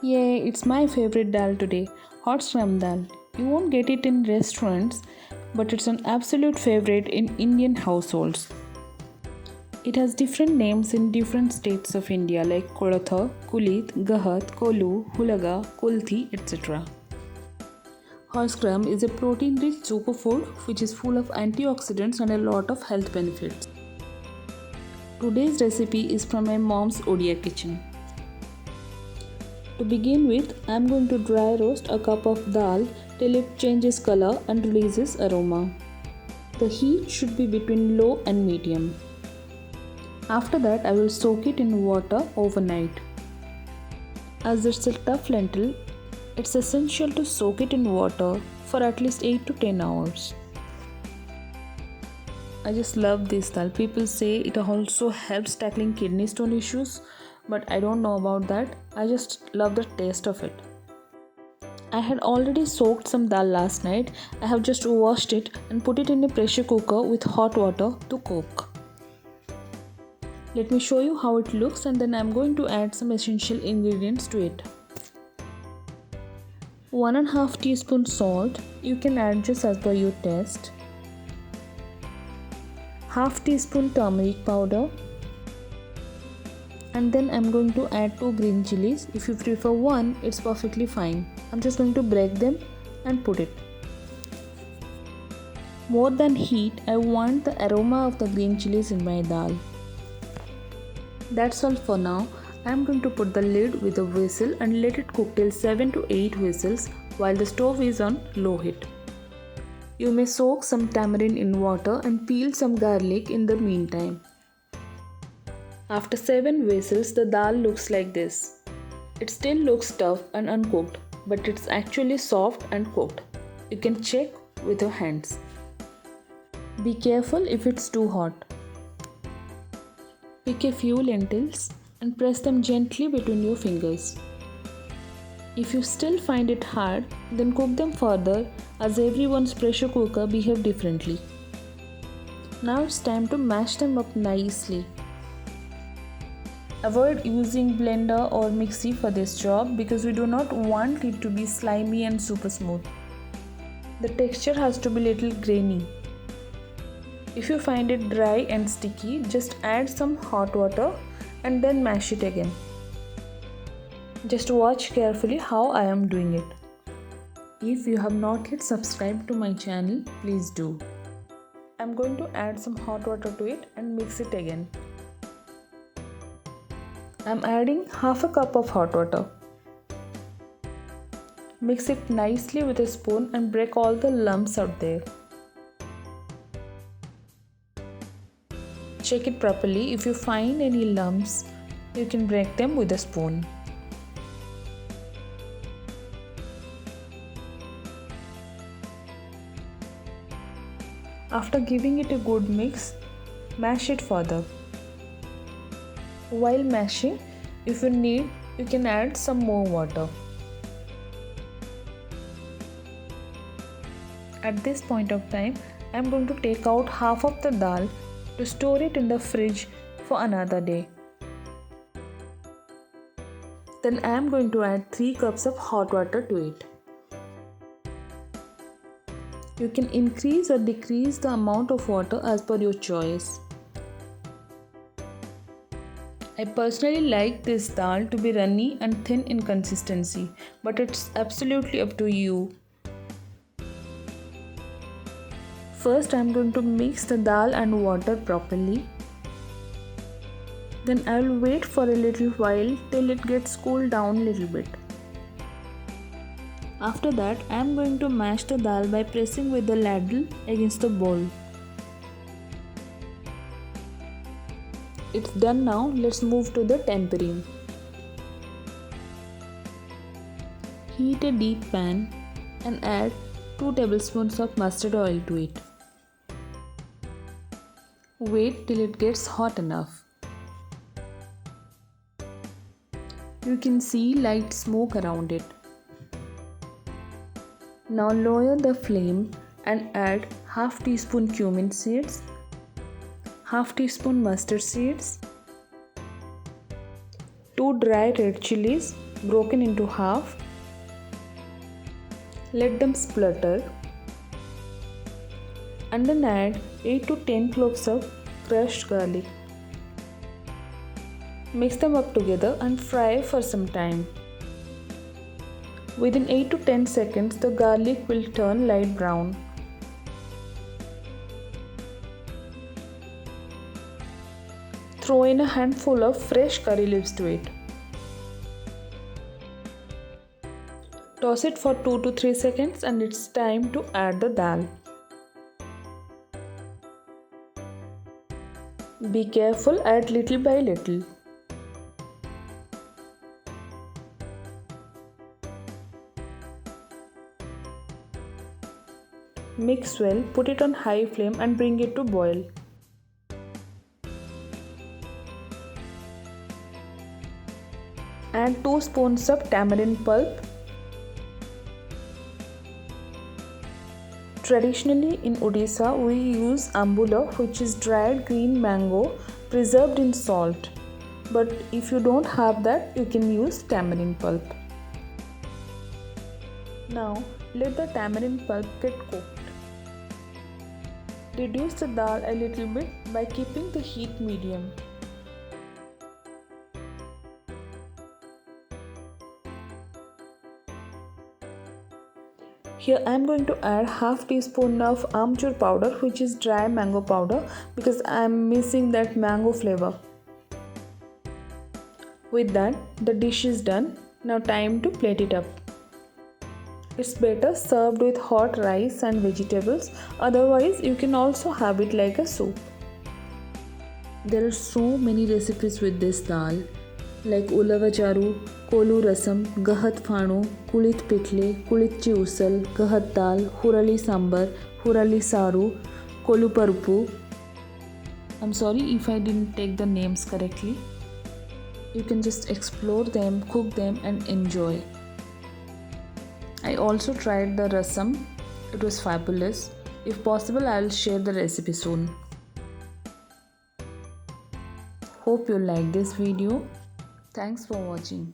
Yay, it's my favorite dal today, hot scrum dal. You won't get it in restaurants, but it's an absolute favorite in Indian households. It has different names in different states of India like Koratha, Kulit, Gahat, Kolu, Hulaga, Kulthi, etc. Horse scrum is a protein-rich superfood which is full of antioxidants and a lot of health benefits. Today's recipe is from my mom's Odia kitchen. To begin with, I am going to dry roast a cup of dal till it changes color and releases aroma. The heat should be between low and medium. After that, I will soak it in water overnight. As it's a tough lentil, it's essential to soak it in water for at least 8 to 10 hours. I just love this dal. People say it also helps tackling kidney stone issues, but I don't know about that. I just love the taste of it. I had already soaked some dal last night. I have just washed it and put it in a pressure cooker with hot water to cook. Let me show you how it looks and then I'm going to add some essential ingredients to it. 1.5 teaspoon salt. You can add just as per your taste. Half teaspoon turmeric powder. And then I'm going to add 2 green chilies. If you prefer one, it's perfectly fine. I'm just going to break them and put it. More than heat, I want the aroma of the green chilies in my dal. That's all for now. I'm going to put the lid with a whistle and let it cook till 7 to 8 whistles while the stove is on low heat. You may soak some tamarind in water and peel some garlic in the meantime. After 7 whistles, the dal looks like this. It still looks tough and uncooked, but it's actually soft and cooked. You can check with your hands. Be careful if it's too hot. Pick a few lentils and press them gently between your fingers. If you still find it hard, then cook them further as everyone's pressure cooker behaves differently. Now it's time to mash them up nicely. Avoid using blender or mixie for this job because we do not want it to be slimy and super smooth. The texture has to be little grainy. If you find it dry and sticky, just add some hot water and then mash it again. Just watch carefully how I am doing it. If you have not yet subscribed to my channel, please do. I am going to add some hot water to it and mix it again. I am adding half a cup of hot water. Mix it nicely with a spoon and break all the lumps out there. Check it properly. If you find any lumps, you can break them with a spoon. After giving it a good mix, mash it further. While mashing, if you need, you can add some more water. At this point of time, I am going to take out half of the dal to store it in the fridge for another day. Then I am going to add 3 cups of hot water to it. You can increase or decrease the amount of water as per your choice. I personally like this dal to be runny and thin in consistency, but it's absolutely up to you. First, I am going to mix the dal and water properly. Then I will wait for a little while till it gets cooled down a little bit. After that, I am going to mash the dal by pressing with the ladle against the bowl. It's done now. Let's move to the tempering. Heat a deep pan and add 2 tablespoons of mustard oil to it. Wait till it gets hot enough. You can see light smoke around it. Now lower the flame and add half teaspoon cumin seeds, half teaspoon mustard seeds, 2 dry red chilies broken into half. Let them splutter and then add 8 to 10 cloves of crushed garlic. Mix them up together and fry for some time. Within 8 to 10 seconds, the garlic will turn light brown. Throw in a handful of fresh curry leaves to it. Toss it for 2 to 3 seconds and it's time to add the dal. Be careful, add little by little. Mix well, put it on high flame and bring it to boil. Add 2 spoons of tamarind pulp. Traditionally in Odisha, we use ambula, which is dried green mango preserved in salt. But if you don't have that, you can use tamarind pulp. Now let the tamarind pulp get cooked. Reduce the dal a little bit by keeping the heat medium. Here I am going to add half teaspoon of amchur powder, which is dry mango powder, because I am missing that mango flavor. With that, the dish is done. Now time to plate it up. It's better served with hot rice and vegetables, otherwise you can also have it like a soup. There are so many recipes with this dal, like ulavacharu, kolu rasam, gahat phanu, kulit pitle, kulitchi usal, gahat dal, hurali sambar, hurali saru, kolu parupu. I'm sorry if I didn't take the names correctly. You can just explore them, cook them and enjoy. I also tried the rasam. It was fabulous. If possible, I'll share the recipe soon. Hope you like this video. Thanks for watching.